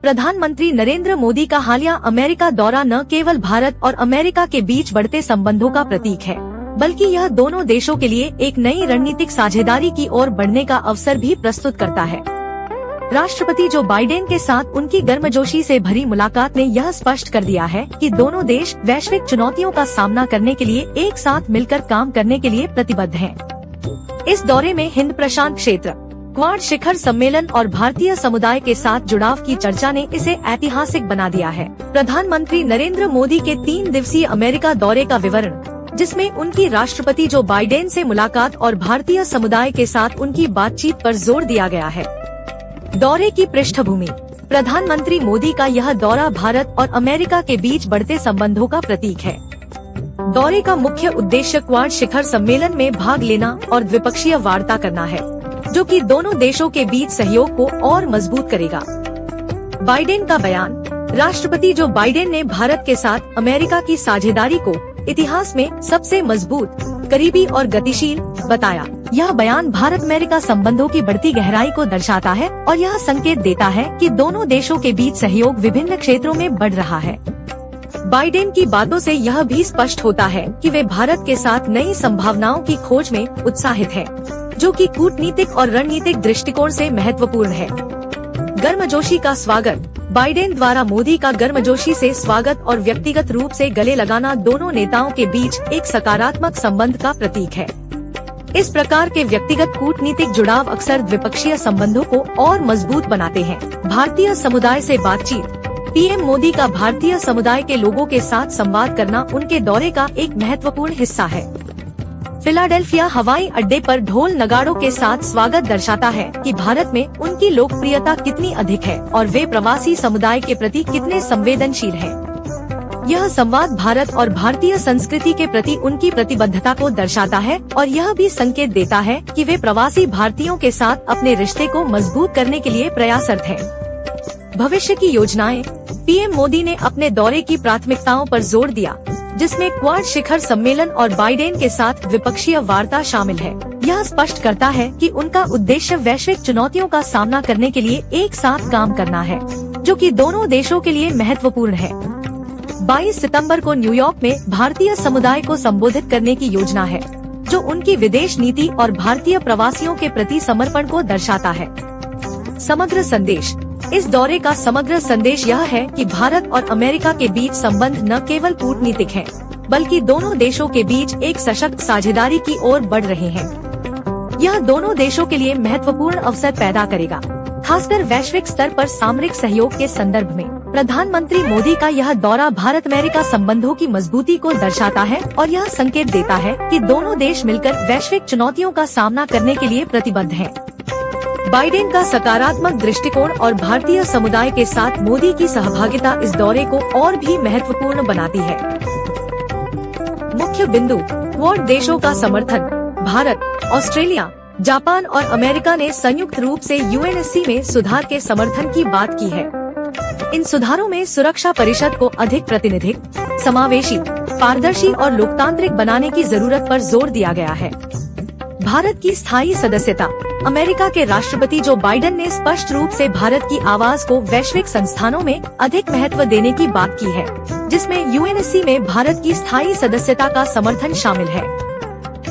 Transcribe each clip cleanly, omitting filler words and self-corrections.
प्रधानमंत्री नरेंद्र मोदी का हालिया अमेरिका दौरा न केवल भारत और अमेरिका के बीच बढ़ते संबंधों का प्रतीक है, बल्कि यह दोनों देशों के लिए एक नई रणनीतिक साझेदारी की ओर बढ़ने का अवसर भी प्रस्तुत करता है। राष्ट्रपति जो बाइडेन के साथ उनकी गर्मजोशी से भरी मुलाकात ने यह स्पष्ट कर दिया है कि दोनों देश वैश्विक चुनौतियों का सामना करने के लिए एक साथ मिलकर काम करने के लिए प्रतिबद्ध हैं। इस दौरे में हिंद प्रशांत क्षेत्र, क्वाड शिखर सम्मेलन और भारतीय समुदाय के साथ जुड़ाव की चर्चा ने इसे ऐतिहासिक बना दिया है। प्रधानमंत्री नरेंद्र मोदी के 3 दिवसीय अमेरिका दौरे का विवरण, जिसमें उनकी राष्ट्रपति जो बाइडेन से मुलाकात और भारतीय समुदाय के साथ उनकी बातचीत पर जोर दिया गया है। दौरे की पृष्ठभूमि, प्रधानमंत्री मोदी का यह दौरा भारत और अमेरिका के बीच बढ़ते संबंधों का प्रतीक है। दौरे का मुख्य उद्देश्य क्वाड शिखर सम्मेलन में भाग लेना और द्विपक्षीय वार्ता करना है, जो कि दोनों देशों के बीच सहयोग को और मजबूत करेगा। बाइडेन का बयान, राष्ट्रपति जो बाइडेन ने भारत के साथ अमेरिका की साझेदारी को इतिहास में सबसे मजबूत, करीबी और गतिशील बताया। यह बयान भारत अमेरिका संबंधों की बढ़ती गहराई को दर्शाता है और यह संकेत देता है कि दोनों देशों के बीच सहयोग विभिन्न क्षेत्रों में बढ़ रहा है। बाइडेन की बातों से यह भी स्पष्ट होता है कि वे भारत के साथ नई संभावनाओं की खोज में उत्साहित हैं, जो कि कूटनीतिक और रणनीतिक दृष्टिकोण से महत्वपूर्ण है। गर्मजोशी का स्वागत, बाइडेन द्वारा मोदी का गर्मजोशी से स्वागत और व्यक्तिगत रूप से गले लगाना दोनों नेताओं के बीच एक सकारात्मक संबंध का प्रतीक है। इस प्रकार के व्यक्तिगत कूटनीतिक जुड़ाव अक्सर द्विपक्षीय संबंधों को और मजबूत बनाते हैं। भारतीय समुदाय से बातचीत, पीएम मोदी का भारतीय समुदाय के लोगों के साथ संवाद करना उनके दौरे का एक महत्वपूर्ण हिस्सा है। फिलाडेल्फिया हवाई अड्डे पर ढोल नगाड़ों के साथ स्वागत दर्शाता है कि भारत में उनकी लोकप्रियता कितनी अधिक है और वे प्रवासी समुदाय के प्रति कितने संवेदनशील हैं। यह संवाद भारत और भारतीय संस्कृति के प्रति उनकी प्रतिबद्धता को दर्शाता है और यह भी संकेत देता है कि वे प्रवासी भारतीयों के साथ अपने रिश्ते को मजबूत करने के लिए प्रयासरत हैं। भविष्य की योजनाएं, पीएम मोदी ने अपने दौरे की प्राथमिकताओं पर जोर दिया, जिसमें क्वाड शिखर सम्मेलन और बाइडेन के साथ द्विपक्षीय वार्ता शामिल है। यह स्पष्ट करता है कि उनका उद्देश्य वैश्विक चुनौतियों का सामना करने के लिए एक साथ काम करना है, जो कि दोनों देशों के लिए महत्वपूर्ण है। 22 सितंबर को न्यूयॉर्क में भारतीय समुदाय को संबोधित करने की योजना है, जो उनकी विदेश नीति और भारतीय प्रवासियों के प्रति समर्पण को दर्शाता है। समग्र संदेश, इस दौरे का समग्र संदेश यह है कि भारत और अमेरिका के बीच संबंध न केवल कूटनीतिक हैं, बल्कि दोनों देशों के बीच एक सशक्त साझेदारी की ओर बढ़ रहे हैं। यह दोनों देशों के लिए महत्वपूर्ण अवसर पैदा करेगा, खासकर वैश्विक स्तर पर सामरिक सहयोग के संदर्भ में। प्रधानमंत्री मोदी का यह दौरा भारत अमेरिका संबंधों की मजबूती को दर्शाता है और यह संकेत देता है कि दोनों देश मिलकर वैश्विक चुनौतियों का सामना करने के लिए प्रतिबद्ध हैं। बाइडेन का सकारात्मक दृष्टिकोण और भारतीय समुदाय के साथ मोदी की सहभागिता इस दौरे को और भी महत्वपूर्ण बनाती है। मुख्य बिंदु, क्वाड देशों का समर्थन, भारत, ऑस्ट्रेलिया, जापान और अमेरिका ने संयुक्त रूप से यूएनएससी में सुधार के समर्थन की बात की है। इन सुधारों में सुरक्षा परिषद को अधिक प्रातिनिधिक, समावेशी, पारदर्शी और लोकतांत्रिक बनाने की जरूरत पर जोर दिया गया है। भारत की स्थायी सदस्यता, अमेरिका के राष्ट्रपति जो बाइडेन ने स्पष्ट रूप से भारत की आवाज को वैश्विक संस्थानों में अधिक महत्व देने की बात की है, जिसमें यूएनएससी में भारत की स्थायी सदस्यता का समर्थन शामिल है।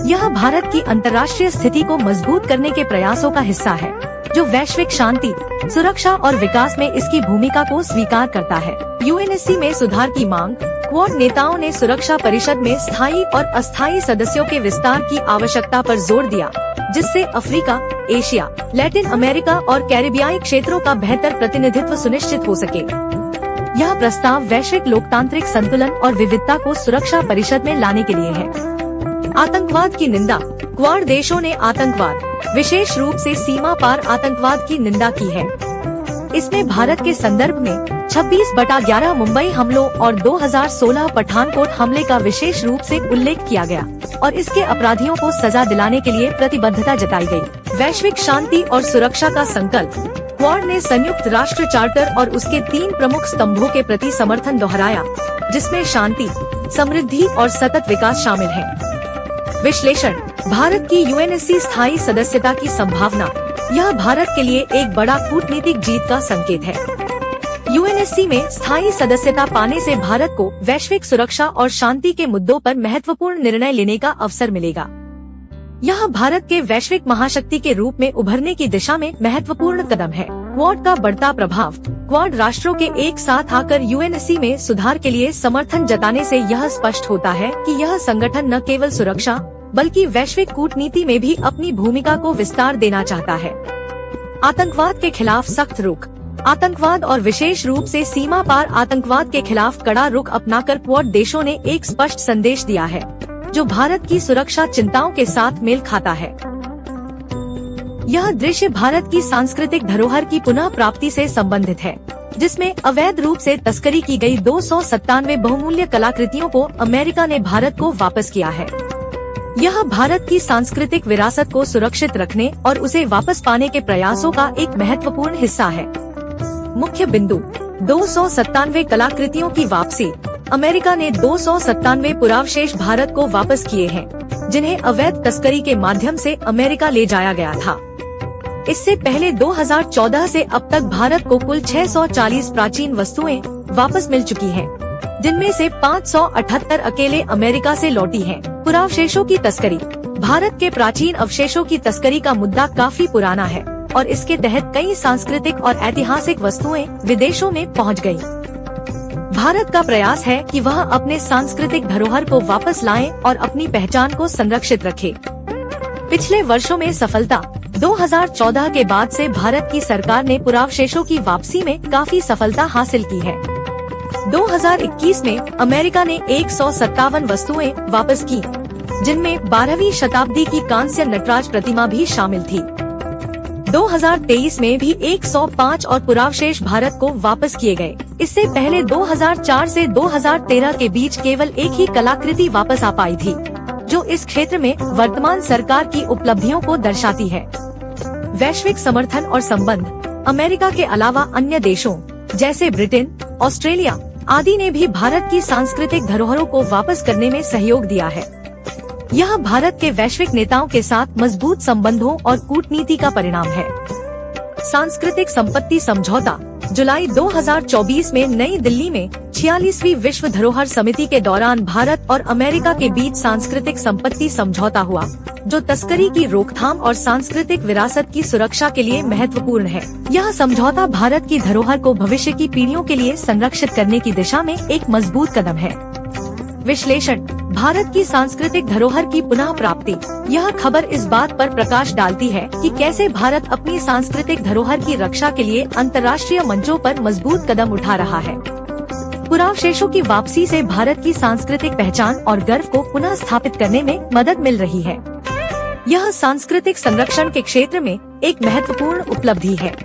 यह भारत की अंतर्राष्ट्रीय स्थिति को मजबूत करने के प्रयासों का हिस्सा है, जो वैश्विक शांति, सुरक्षा और विकास में इसकी भूमिका को स्वीकार करता है। यूएनएससी में सुधार की मांग, क्वाड नेताओं ने सुरक्षा परिषद में स्थायी और अस्थायी सदस्यों के विस्तार की आवश्यकता पर जोर दिया, जिससे अफ्रीका, एशिया, लैटिन अमेरिका और कैरिबियाई क्षेत्रों का बेहतर प्रतिनिधित्व सुनिश्चित हो सके। यह प्रस्ताव वैश्विक लोकतांत्रिक संतुलन और विविधता को सुरक्षा परिषद में लाने के लिए है। आतंकवाद की निंदा, क्वाड देशों ने आतंकवाद, विशेष रूप से सीमा पार आतंकवाद की निंदा की है। इसमें भारत के संदर्भ में 26/11 मुंबई हमलों और 2016 पठानकोट हमले का विशेष रूप से उल्लेख किया गया और इसके अपराधियों को सजा दिलाने के लिए प्रतिबद्धता जताई गई। वैश्विक शांति और सुरक्षा का संकल्प, क्वाड ने संयुक्त राष्ट्र चार्टर और उसके 3 प्रमुख स्तंभों के प्रति समर्थन दोहराया, जिसमें शांति, समृद्धि और सतत विकास शामिल है। विश्लेषण, भारत की यूएनएससी स्थायी सदस्यता की संभावना, यह भारत के लिए एक बड़ा कूटनीतिक जीत का संकेत है। यूएनएससी में स्थायी सदस्यता पाने से भारत को वैश्विक सुरक्षा और शांति के मुद्दों पर महत्वपूर्ण निर्णय लेने का अवसर मिलेगा। यह भारत के वैश्विक महाशक्ति के रूप में उभरने की दिशा में महत्वपूर्ण कदम है। क्वाड का बढ़ता प्रभाव। क्वाड राष्ट्रों के एक साथ आकर यूएनएससी में सुधार के लिए समर्थन जताने से यह स्पष्ट होता है कि यह संगठन न केवल सुरक्षा बल्कि वैश्विक कूटनीति में भी अपनी भूमिका को विस्तार देना चाहता है। आतंकवाद के खिलाफ सख्त रुख। आतंकवाद और विशेष रूप से सीमा पार आतंकवाद के खिलाफ कड़ा रुख अपनाकर क्वाड देशों ने एक स्पष्ट संदेश दिया है, जो भारत की सुरक्षा चिंताओं के साथ मेल खाता है। यह दृश्य भारत की सांस्कृतिक धरोहर की पुनः प्राप्ति से संबंधित है, जिसमें अवैध रूप से तस्करी की गई 297 बहुमूल्य कलाकृतियों को अमेरिका ने भारत को वापस किया है। यह भारत की सांस्कृतिक विरासत को सुरक्षित रखने और उसे वापस पाने के प्रयासों का एक महत्वपूर्ण हिस्सा है। मुख्य बिंदु। 297 कलाकृतियों की वापसी। अमेरिका ने 297 पुरावशेष भारत को वापस किए हैं, जिन्हें अवैध तस्करी के माध्यम से अमेरिका ले जाया गया था। इससे पहले 2014 से अब तक भारत को कुल 640 प्राचीन वस्तुएं वापस मिल चुकी हैं, जिनमें से 578 अकेले अमेरिका से लौटी हैं। पुरावशेषों की तस्करी। भारत के प्राचीन अवशेषों की तस्करी का मुद्दा काफी पुराना है और इसके तहत कई सांस्कृतिक और ऐतिहासिक वस्तुएं विदेशों में पहुंच गयी। भारत का प्रयास है कि वह अपने सांस्कृतिक धरोहर को वापस लाए और अपनी पहचान को संरक्षित रखे। पिछले वर्षों में सफलता। 2014 के बाद से भारत की सरकार ने पुरावशेषों की वापसी में काफी सफलता हासिल की है। 2021 में अमेरिका ने 157 वस्तुएं वापस की, जिनमें 12वीं शताब्दी की कांस्य नटराज प्रतिमा भी शामिल थी। 2023 में भी 105 और पुरावशेष भारत को वापस किए गए। इससे पहले 2004 से 2013 के बीच केवल एक ही कलाकृति वापस आ पाई थी, जो इस क्षेत्र में वर्तमान सरकार की उपलब्धियों को दर्शाती है। वैश्विक समर्थन और संबंध। अमेरिका के अलावा अन्य देशों जैसे ब्रिटेन, ऑस्ट्रेलिया आदि ने भी भारत की सांस्कृतिक धरोहरों को वापस करने में सहयोग दिया है। यह भारत के वैश्विक नेताओं के साथ मजबूत संबंधों और कूटनीति का परिणाम है। सांस्कृतिक संपत्ति समझौता। जुलाई 2024 में नई दिल्ली में 46वीं विश्व धरोहर समिति के दौरान भारत और अमेरिका के बीच सांस्कृतिक संपत्ति समझौता हुआ, जो तस्करी की रोकथाम और सांस्कृतिक विरासत की सुरक्षा के लिए महत्वपूर्ण है। यह समझौता भारत की धरोहर को भविष्य की पीढ़ियों के लिए संरक्षित करने की दिशा में एक मजबूत कदम है। विश्लेषण। भारत की सांस्कृतिक धरोहर की पुनः प्राप्ति। यह खबर इस बात पर प्रकाश डालती है कि कैसे भारत अपनी सांस्कृतिक धरोहर की रक्षा के लिए अंतर्राष्ट्रीय मंचों पर मजबूत कदम उठा रहा है। पुरावशेषों की वापसी से भारत की सांस्कृतिक पहचान और गर्व को पुनः स्थापित करने में मदद मिल रही है। यह सांस्कृतिक संरक्षण के क्षेत्र में एक महत्वपूर्ण उपलब्धि है।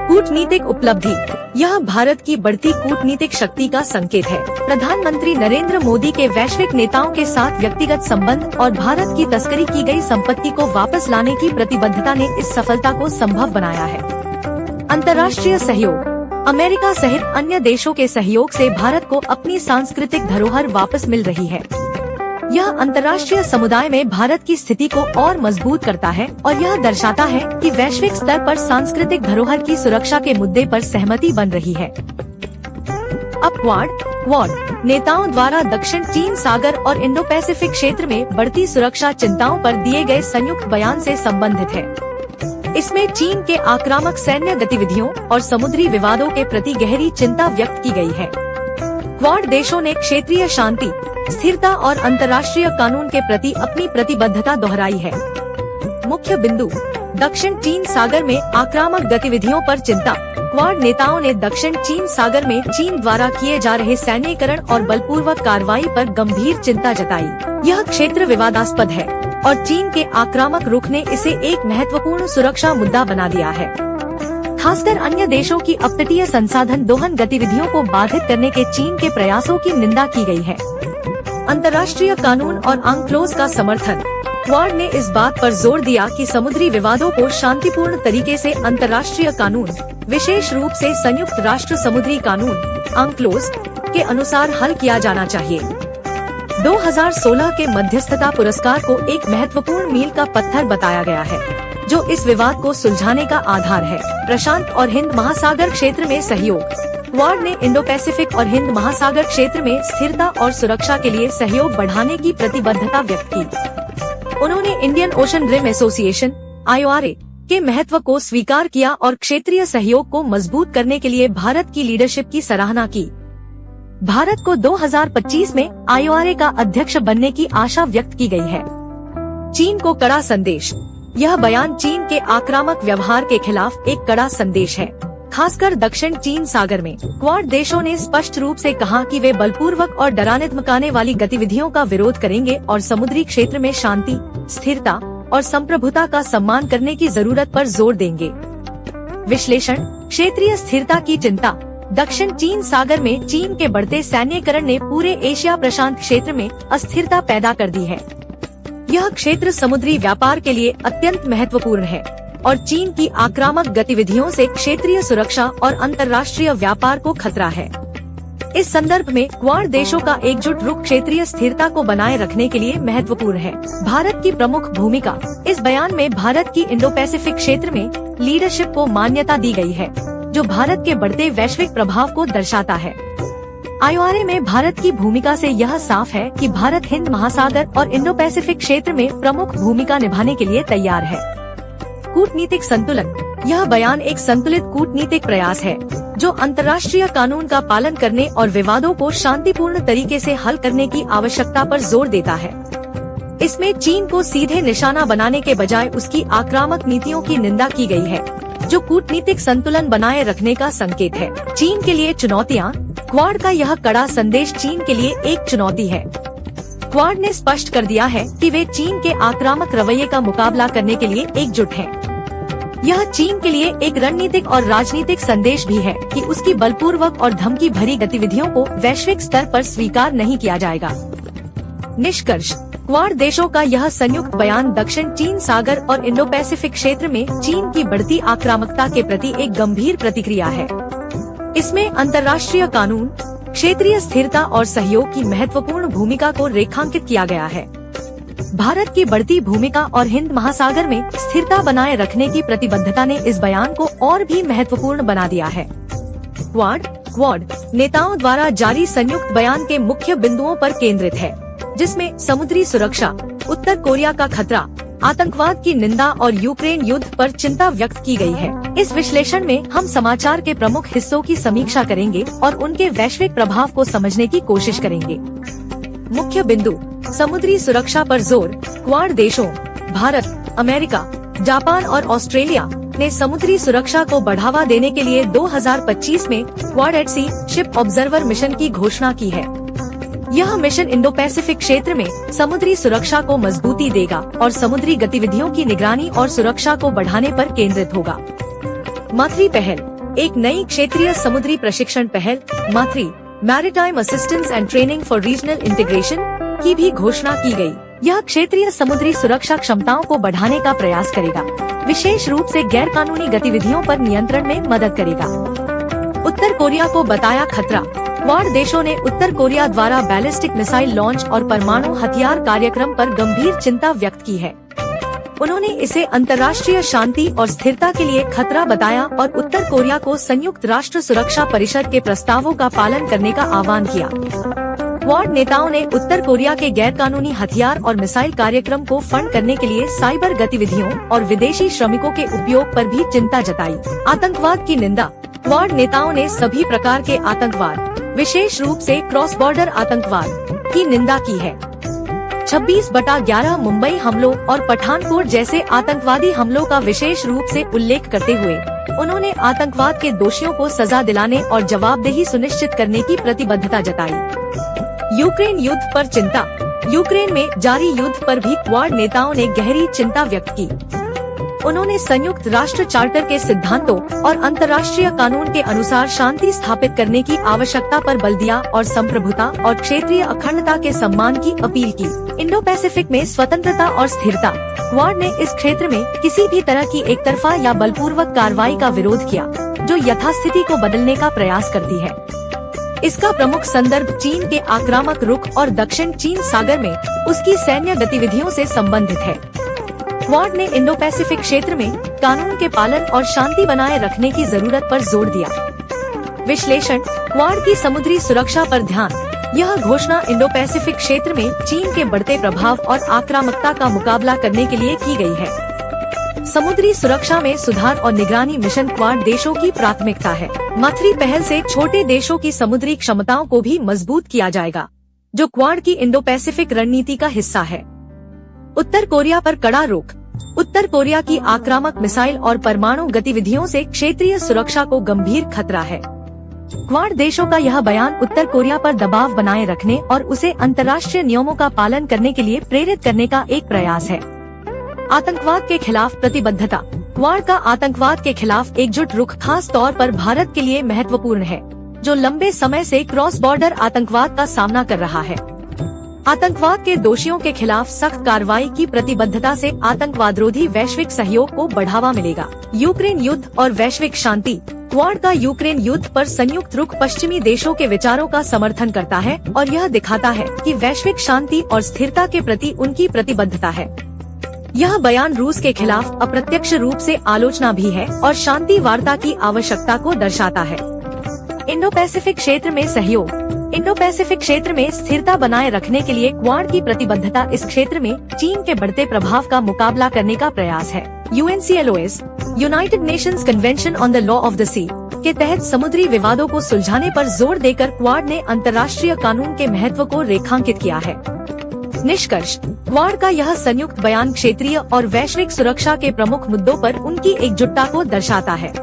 कूटनीतिक उपलब्धि। यह भारत की बढ़ती कूटनीतिक शक्ति का संकेत है। प्रधानमंत्री नरेंद्र मोदी के वैश्विक नेताओं के साथ व्यक्तिगत संबंध और भारत की तस्करी की गई संपत्ति को वापस लाने की प्रतिबद्धता ने इस सफलता को संभव बनाया है। अंतर्राष्ट्रीय सहयोग। अमेरिका सहित अन्य देशों के सहयोग से भारत को अपनी सांस्कृतिक धरोहर वापस मिल रही है। यह अंतर्राष्ट्रीय समुदाय में भारत की स्थिति को और मजबूत करता है और यह दर्शाता है कि वैश्विक स्तर पर सांस्कृतिक धरोहर की सुरक्षा के मुद्दे पर सहमति बन रही है। अब क्वाड नेताओं द्वारा दक्षिण चीन सागर और इंडो पैसिफिक क्षेत्र में बढ़ती सुरक्षा चिंताओं पर दिए गए संयुक्त बयान से संबंधित है। इसमें चीन के आक्रामक सैन्य गतिविधियों और समुद्री विवादों के प्रति गहरी चिंता व्यक्त की गई है। क्वाड देशों ने क्षेत्रीय शांति, स्थिरता और अंतर्राष्ट्रीय कानून के प्रति अपनी प्रतिबद्धता दोहराई है। मुख्य बिंदु। दक्षिण चीन सागर में आक्रामक गतिविधियों पर चिंता। क्वाड नेताओं ने दक्षिण चीन सागर में चीन द्वारा किए जा रहे सैन्यीकरण और बलपूर्वक कार्रवाई पर गंभीर चिंता जताई। यह क्षेत्र विवादास्पद है और चीन के आक्रामक रुख ने इसे एक महत्वपूर्ण सुरक्षा मुद्दा बना दिया है। खासकर अन्य देशों की अपतटीय संसाधन दोहन गतिविधियों को बाधित करने के चीन के प्रयासों की निंदा की गई है। अंतर्राष्ट्रीय कानून और अंक्लोज का समर्थन। क्वाड ने इस बात पर जोर दिया कि समुद्री विवादों को शांतिपूर्ण तरीके से अंतर्राष्ट्रीय कानून, विशेष रूप से संयुक्त राष्ट्र समुद्री कानून अंक्लोज के अनुसार हल किया जाना चाहिए। 2016 के मध्यस्थता पुरस्कार को एक महत्वपूर्ण मील का पत्थर बताया गया है, जो इस विवाद को सुलझाने का आधार है। प्रशांत और हिंद महासागर क्षेत्र में सहयोग। क्वाड ने इंडो पैसिफिक और हिंद महासागर क्षेत्र में स्थिरता और सुरक्षा के लिए सहयोग बढ़ाने की प्रतिबद्धता व्यक्त की। उन्होंने Indian Ocean Rim Association (IORA) के महत्व को स्वीकार किया और क्षेत्रीय सहयोग को मजबूत करने के लिए भारत की लीडरशिप की सराहना की। भारत को 2025 में IORA का अध्यक्ष बनने की आशा व्यक्त की गई है। चीन को कड़ा संदेश। यह बयान चीन के आक्रामक व्यवहार के खिलाफ एक कड़ा संदेश है, खासकर दक्षिण चीन सागर में। क्वाड देशों ने स्पष्ट रूप से कहा कि वे बलपूर्वक और डराने धमकाने वाली गतिविधियों का विरोध करेंगे और समुद्री क्षेत्र में शांति, स्थिरता और संप्रभुता का सम्मान करने की जरूरत पर जोर देंगे। विश्लेषण। क्षेत्रीय स्थिरता की चिंता। दक्षिण चीन सागर में चीन के बढ़ते सैन्यीकरण ने पूरे एशिया प्रशांत क्षेत्र में अस्थिरता पैदा कर दी है। यह क्षेत्र समुद्री व्यापार के लिए अत्यंत महत्वपूर्ण है और चीन की आक्रामक गतिविधियों से क्षेत्रीय सुरक्षा और अंतर्राष्ट्रीय व्यापार को खतरा है। इस संदर्भ में क्वाड देशों का एकजुट रुख क्षेत्रीय स्थिरता को बनाए रखने के लिए महत्वपूर्ण है। भारत की प्रमुख भूमिका। इस बयान में भारत की इंडो पैसिफिक क्षेत्र में लीडरशिप को मान्यता दी गई है, जो भारत के बढ़ते वैश्विक प्रभाव को दर्शाता है। IORA में भारत की भूमिका से यह साफ है कि भारत हिंद महासागर और इंडो पैसिफिक क्षेत्र में प्रमुख भूमिका निभाने के लिए तैयार है। कूटनीतिक संतुलन। यह बयान एक संतुलित कूटनीतिक प्रयास है, जो अंतर्राष्ट्रीय कानून का पालन करने और विवादों को शांतिपूर्ण तरीके से हल करने की आवश्यकता पर जोर देता है। इसमें चीन को सीधे निशाना बनाने के बजाय उसकी आक्रामक नीतियों की निंदा की गई है, जो कूटनीतिक संतुलन बनाए रखने का संकेत है। चीन के लिए चुनौतियाँ। क्वाड का यह कड़ा संदेश चीन के लिए एक चुनौती है। क्वाड ने स्पष्ट कर दिया है कि वे चीन के आक्रामक रवैये का मुकाबला करने के लिए एकजुट हैं। यह चीन के लिए एक रणनीतिक और राजनीतिक संदेश भी है कि उसकी बलपूर्वक और धमकी भरी गतिविधियों को वैश्विक स्तर पर स्वीकार नहीं किया जाएगा। निष्कर्ष। क्वाड देशों का यह संयुक्त बयान दक्षिण चीन सागर और इंडो पैसिफिक क्षेत्र में चीन की बढ़ती आक्रामकता के प्रति एक गंभीर प्रतिक्रिया है। इसमें अंतर्राष्ट्रीय कानून, क्षेत्रीय स्थिरता और सहयोग की महत्वपूर्ण भूमिका को रेखांकित किया गया है। भारत की बढ़ती भूमिका और हिंद महासागर में स्थिरता बनाए रखने की प्रतिबद्धता ने इस बयान को और भी महत्वपूर्ण बना दिया है। क्वाड नेताओं द्वारा जारी संयुक्त बयान के मुख्य बिंदुओं पर केंद्रित है, जिसमें समुद्री सुरक्षा, उत्तर कोरिया का खतरा, आतंकवाद की निंदा और यूक्रेन युद्ध पर चिंता व्यक्त की गई है। इस विश्लेषण में हम समाचार के प्रमुख हिस्सों की समीक्षा करेंगे और उनके वैश्विक प्रभाव को समझने की कोशिश करेंगे। मुख्य बिंदु। समुद्री सुरक्षा पर जोर। क्वाड देशों भारत, अमेरिका, जापान और ऑस्ट्रेलिया ने समुद्री सुरक्षा को बढ़ावा देने के लिए 2025 में क्वाड एट सी शिप ऑब्जर्वर मिशन की घोषणा की है। यह मिशन इंडो पैसिफिक क्षेत्र में समुद्री सुरक्षा को मजबूती देगा और समुद्री गतिविधियों की निगरानी और सुरक्षा को बढ़ाने पर केंद्रित होगा। माथ्री पहल। एक नई क्षेत्रीय समुद्री प्रशिक्षण पहल Maitri maritime assistance and training for regional integration की भी घोषणा की गई। यह क्षेत्रीय समुद्री सुरक्षा क्षमताओं को बढ़ाने का प्रयास करेगा, विशेष रूप से गैर कानूनी गतिविधियों पर नियंत्रण में मदद करेगा। उत्तर कोरिया को बताया खतरा। क्वाड देशों ने उत्तर कोरिया द्वारा बैलिस्टिक मिसाइल लॉन्च और परमाणु हथियार कार्यक्रम पर गंभीर चिंता व्यक्त की है। उन्होंने इसे अंतर्राष्ट्रीय शांति और स्थिरता के लिए खतरा बताया और उत्तर कोरिया को संयुक्त राष्ट्र सुरक्षा परिषद के प्रस्तावों का पालन करने का आह्वान किया। क्वाड नेताओं ने उत्तर कोरिया के गैर कानूनी हथियार और मिसाइल कार्यक्रम को फंड करने के लिए साइबर गतिविधियों और विदेशी श्रमिकों के उपयोग पर भी चिंता जताई। आतंकवाद की निंदा। क्वाड नेताओं ने सभी प्रकार के आतंकवाद, विशेष रूप से क्रॉस बॉर्डर आतंकवाद की निंदा की है। 26/11 मुंबई हमलों और पठानकोट जैसे आतंकवादी हमलों का विशेष रूप से उल्लेख करते हुए उन्होंने आतंकवाद के दोषियों को सजा दिलाने और जवाबदेही सुनिश्चित करने की प्रतिबद्धता जताई। यूक्रेन युद्ध पर चिंता। यूक्रेन में जारी युद्ध पर भी क्वाड नेताओं ने गहरी चिंता व्यक्त की। उन्होंने संयुक्त राष्ट्र चार्टर के सिद्धांतों और अंतर्राष्ट्रीय कानून के अनुसार शांति स्थापित करने की आवश्यकता पर बल दिया और संप्रभुता और क्षेत्रीय अखंडता के सम्मान की अपील की। इंडो पैसिफिक में स्वतंत्रता और स्थिरता। क्वाड ने इस क्षेत्र में किसी भी तरह की एकतरफा या बलपूर्वक कार्रवाई का विरोध किया, जो यथास्थिति को बदलने का प्रयास करती है। इसका प्रमुख संदर्भ चीन के आक्रामक रुख और दक्षिण चीन सागर में उसकी सैन्य गतिविधियों से संबंधित है। क्वाड ने इंडो पैसिफिक क्षेत्र में कानून के पालन और शांति बनाए रखने की जरूरत पर जोर दिया। विश्लेषण, क्वाड की समुद्री सुरक्षा पर ध्यान। यह घोषणा इंडो पैसिफिक क्षेत्र में चीन के बढ़ते प्रभाव और आक्रामकता का मुकाबला करने के लिए की गई है। समुद्री सुरक्षा में सुधार और निगरानी मिशन क्वाड देशों की प्राथमिकता है। मथुरी पहल से छोटे देशों की समुद्री क्षमताओं को भी मजबूत किया जाएगा, जो क्वाड की इंडो पैसिफिक रणनीति का हिस्सा है। उत्तर कोरिया पर कड़ा रोक। उत्तर कोरिया की आक्रामक मिसाइल और परमाणु गतिविधियों से क्षेत्रीय सुरक्षा को गंभीर खतरा है। क्वाड देशों का यह बयान उत्तर कोरिया पर दबाव बनाए रखने और उसे अंतर्राष्ट्रीय नियमों का पालन करने के लिए प्रेरित करने का एक प्रयास है। आतंकवाद के खिलाफ प्रतिबद्धता। क्वाड का आतंकवाद के खिलाफ एकजुट रुख खास तौर पर भारत के लिए महत्वपूर्ण है, जो लंबे समय से क्रॉस बॉर्डर आतंकवाद का सामना कर रहा है। आतंकवाद के दोषियों के खिलाफ सख्त कार्रवाई की प्रतिबद्धता से आतंकवादरोधी वैश्विक सहयोग को बढ़ावा मिलेगा। यूक्रेन युद्ध और वैश्विक शांति। क्वाड का यूक्रेन युद्ध पर संयुक्त रुख पश्चिमी देशों के विचारों का समर्थन करता है और यह दिखाता है कि वैश्विक शांति और स्थिरता के प्रति उनकी प्रतिबद्धता है। यह बयान रूस के खिलाफ अप्रत्यक्ष रूप से आलोचना भी है और शांति वार्ता की आवश्यकता को दर्शाता है। इंडो पैसिफिक क्षेत्र में सहयोग। इंडो पैसिफिक क्षेत्र में स्थिरता बनाए रखने के लिए क्वाड की प्रतिबद्धता इस क्षेत्र में चीन के बढ़ते प्रभाव का मुकाबला करने का प्रयास है। UNCLOS, united nations convention on the law of the sea के तहत समुद्री विवादों को सुलझाने पर जोर देकर क्वाड ने अंतर्राष्ट्रीय कानून के महत्व को रेखांकित किया है। निष्कर्ष, क्वाड का यह संयुक्त बयान क्षेत्रीय और वैश्विक सुरक्षा के प्रमुख मुद्दों पर उनकी एकजुटता को दर्शाता है।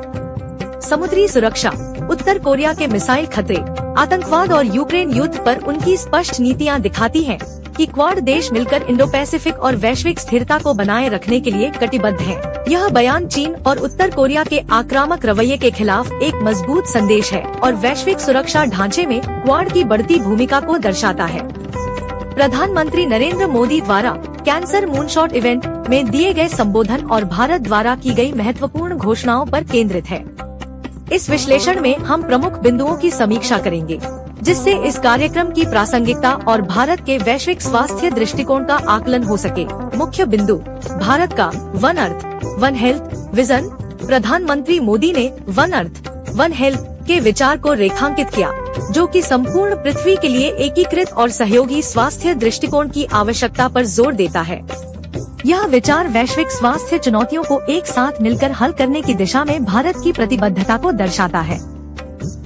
समुद्री सुरक्षा, उत्तर कोरिया के मिसाइल खतरे, आतंकवाद और यूक्रेन युद्ध पर उनकी स्पष्ट नीतियां दिखाती हैं कि क्वाड देश मिलकर इंडो पैसिफिक और वैश्विक स्थिरता को बनाए रखने के लिए कटिबद्ध हैं। यह बयान चीन और उत्तर कोरिया के आक्रामक रवैये के खिलाफ एक मजबूत संदेश है और वैश्विक सुरक्षा ढांचे में क्वाड की बढ़ती भूमिका को दर्शाता है। प्रधानमंत्री नरेंद्र मोदी द्वारा कैंसर मूनशॉट इवेंट में दिए गए संबोधन और भारत द्वारा की गई महत्वपूर्ण घोषणाओं पर केंद्रित है। इस विश्लेषण में हम प्रमुख बिंदुओं की समीक्षा करेंगे, जिससे इस कार्यक्रम की प्रासंगिकता और भारत के वैश्विक स्वास्थ्य दृष्टिकोण का आकलन हो सके। मुख्य बिंदु: भारत का one earth one health vision. प्रधानमंत्री मोदी ने वन अर्थ वन हेल्थ के विचार को रेखांकित किया, जो कि संपूर्ण पृथ्वी के लिए एकीकृत और सहयोगी स्वास्थ्य दृष्टिकोण की आवश्यकता पर जोर देता है। यह विचार वैश्विक स्वास्थ्य चुनौतियों को एक साथ मिलकर हल करने की दिशा में भारत की प्रतिबद्धता को दर्शाता है।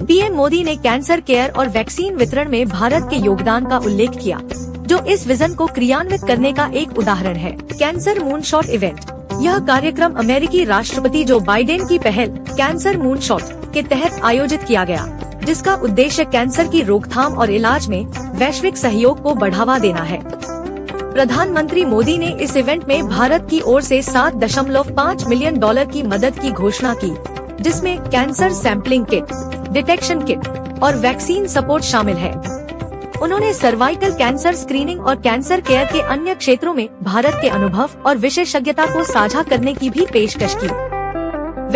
पीएम मोदी ने कैंसर केयर और वैक्सीन वितरण में भारत के योगदान का उल्लेख किया, जो इस विजन को क्रियान्वित करने का एक उदाहरण है। Cancer moonshot event. यह कार्यक्रम अमेरिकी राष्ट्रपति जो बाइडेन की पहल कैंसर मूनशॉट के तहत आयोजित किया गया, जिसका उद्देश्य कैंसर की रोकथाम और इलाज में वैश्विक सहयोग को बढ़ावा देना है। प्रधानमंत्री मोदी ने इस इवेंट में भारत की ओर से $7.5 मिलियन की मदद की घोषणा की, जिसमें cancer sampling kit, detection kit और वैक्सीन सपोर्ट शामिल है। उन्होंने सर्वाइकल कैंसर स्क्रीनिंग और कैंसर केयर के अन्य क्षेत्रों में भारत के अनुभव और विशेषज्ञता को साझा करने की भी पेशकश की।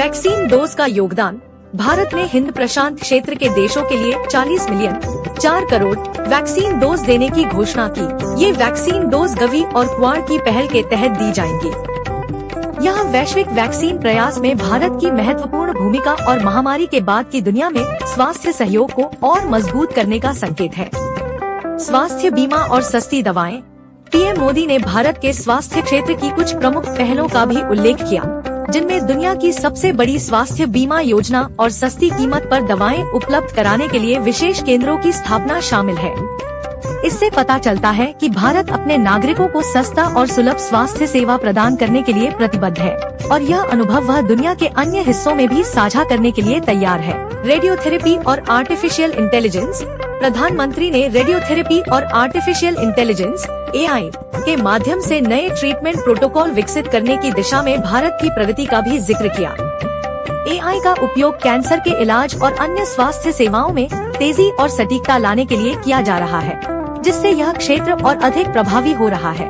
वैक्सीन डोज का योगदान। भारत ने हिंद प्रशांत क्षेत्र के देशों के लिए 40 मिलियन 4 करोड़ वैक्सीन डोज देने की घोषणा की। ये वैक्सीन डोज गवी और क्वाड की पहल के तहत दी जाएंगी। यह वैश्विक वैक्सीन प्रयास में भारत की महत्वपूर्ण भूमिका और महामारी के बाद की दुनिया में स्वास्थ्य सहयोग को और मजबूत करने का संकेत है। स्वास्थ्य बीमा और सस्ती दवाएं। पीएम मोदी ने भारत के स्वास्थ्य क्षेत्र की कुछ प्रमुख पहलों का भी उल्लेख किया, जिनमें दुनिया की सबसे बड़ी स्वास्थ्य बीमा योजना और सस्ती कीमत पर दवाएं उपलब्ध कराने के लिए विशेष केंद्रों की स्थापना शामिल है। इससे पता चलता है कि भारत अपने नागरिकों को सस्ता और सुलभ स्वास्थ्य सेवा प्रदान करने के लिए प्रतिबद्ध है और यह अनुभव वह दुनिया के अन्य हिस्सों में भी साझा करने के लिए तैयार है। रेडियोथेरेपी और आर्टिफिशियल इंटेलिजेंस। प्रधानमंत्री ने रेडियोथेरेपी और आर्टिफिशियल इंटेलिजेंस (AI) के माध्यम से नए ट्रीटमेंट प्रोटोकॉल विकसित करने की दिशा में भारत की प्रगति का भी जिक्र किया। AI का उपयोग कैंसर के इलाज और अन्य स्वास्थ्य सेवाओं में तेजी और सटीकता लाने के लिए किया जा रहा है, जिससे यह क्षेत्र और अधिक प्रभावी हो रहा है।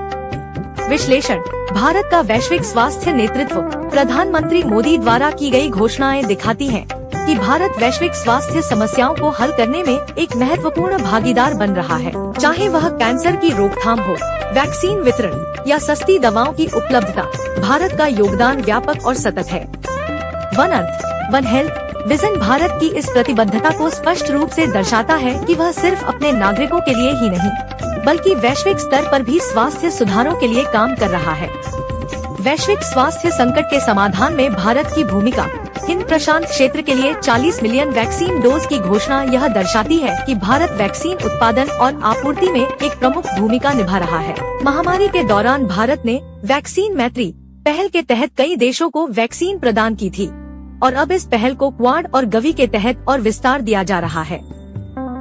विश्लेषण। भारत का वैश्विक स्वास्थ्य नेतृत्व। प्रधानमंत्री मोदी द्वारा की गई घोषणाएं दिखाती हैं कि भारत वैश्विक स्वास्थ्य समस्याओं को हल करने में एक महत्वपूर्ण भागीदार बन रहा है, चाहे वह कैंसर की रोकथाम हो, वैक्सीन वितरण या सस्ती दवाओं की उपलब्धता। भारत का योगदान व्यापक और सतत है। One earth one health vision Bharat की इस प्रतिबद्धता को स्पष्ट रूप से दर्शाता है कि वह सिर्फ अपने नागरिकों के लिए ही नहीं बल्कि वैश्विक स्तर पर भी स्वास्थ्य सुधारों के लिए काम कर रहा है। वैश्विक स्वास्थ्य संकट के समाधान में भारत की भूमिका। हिंद प्रशांत क्षेत्र के लिए 40 मिलियन वैक्सीन डोज की घोषणा यह दर्शाती है कि भारत वैक्सीन उत्पादन और आपूर्ति में एक प्रमुख भूमिका निभा रहा है। महामारी के दौरान भारत ने वैक्सीन मैत्री पहल के तहत कई देशों को वैक्सीन प्रदान की थी और अब इस पहल को क्वाड और गवी के तहत और विस्तार दिया जा रहा है।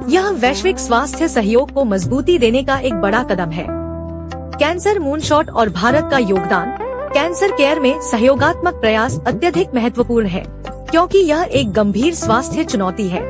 यह वैश्विक स्वास्थ्य सहयोग को मजबूती देने का एक बड़ा कदम है। कैंसर मूनशॉट और भारत का योगदान। कैंसर केयर में सहयोगात्मक प्रयास अत्यधिक महत्वपूर्ण है क्योंकि यह एक गंभीर स्वास्थ्य चुनौती है।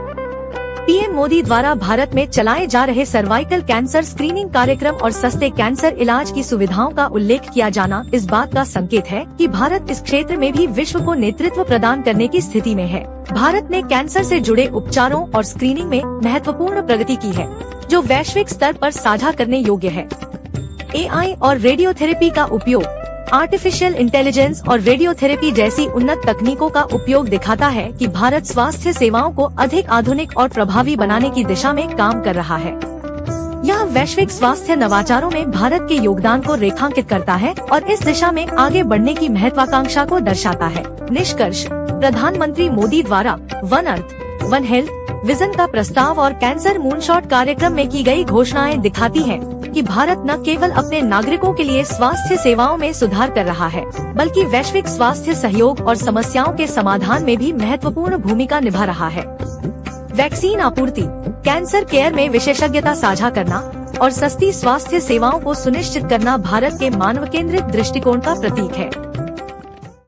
पीएम मोदी द्वारा भारत में चलाए जा रहे सर्वाइकल कैंसर स्क्रीनिंग कार्यक्रम और सस्ते कैंसर इलाज की सुविधाओं का उल्लेख किया जाना इस बात का संकेत है कि भारत इस क्षेत्र में भी विश्व को नेतृत्व प्रदान करने की स्थिति में है। भारत ने कैंसर से जुड़े उपचारों और स्क्रीनिंग में महत्वपूर्ण प्रगति की है, जो वैश्विक स्तर पर साझा करने योग्य है। AI और रेडियोथेरेपी का उपयोग। आर्टिफिशियल इंटेलिजेंस और रेडियोथेरेपी जैसी उन्नत तकनीकों का उपयोग दिखाता है कि भारत स्वास्थ्य सेवाओं को अधिक आधुनिक और प्रभावी बनाने की दिशा में काम कर रहा है। यह वैश्विक स्वास्थ्य नवाचारों में भारत के योगदान को रेखांकित करता है और इस दिशा में आगे बढ़ने की महत्वाकांक्षा को दर्शाता है। निष्कर्ष। प्रधानमंत्री मोदी द्वारा one earth one health vision का प्रस्ताव और कैंसर मूनशॉट कार्यक्रम में की गई घोषणाएं दिखाती हैं कि भारत न केवल अपने नागरिकों के लिए स्वास्थ्य सेवाओं में सुधार कर रहा है बल्कि वैश्विक स्वास्थ्य सहयोग और समस्याओं के समाधान में भी महत्वपूर्ण भूमिका निभा रहा है। वैक्सीन आपूर्ति। कैंसर केयर में विशेषज्ञता साझा करना और सस्ती स्वास्थ्य सेवाओं को सुनिश्चित करना भारत के मानव केंद्रित दृष्टिकोण का प्रतीक है।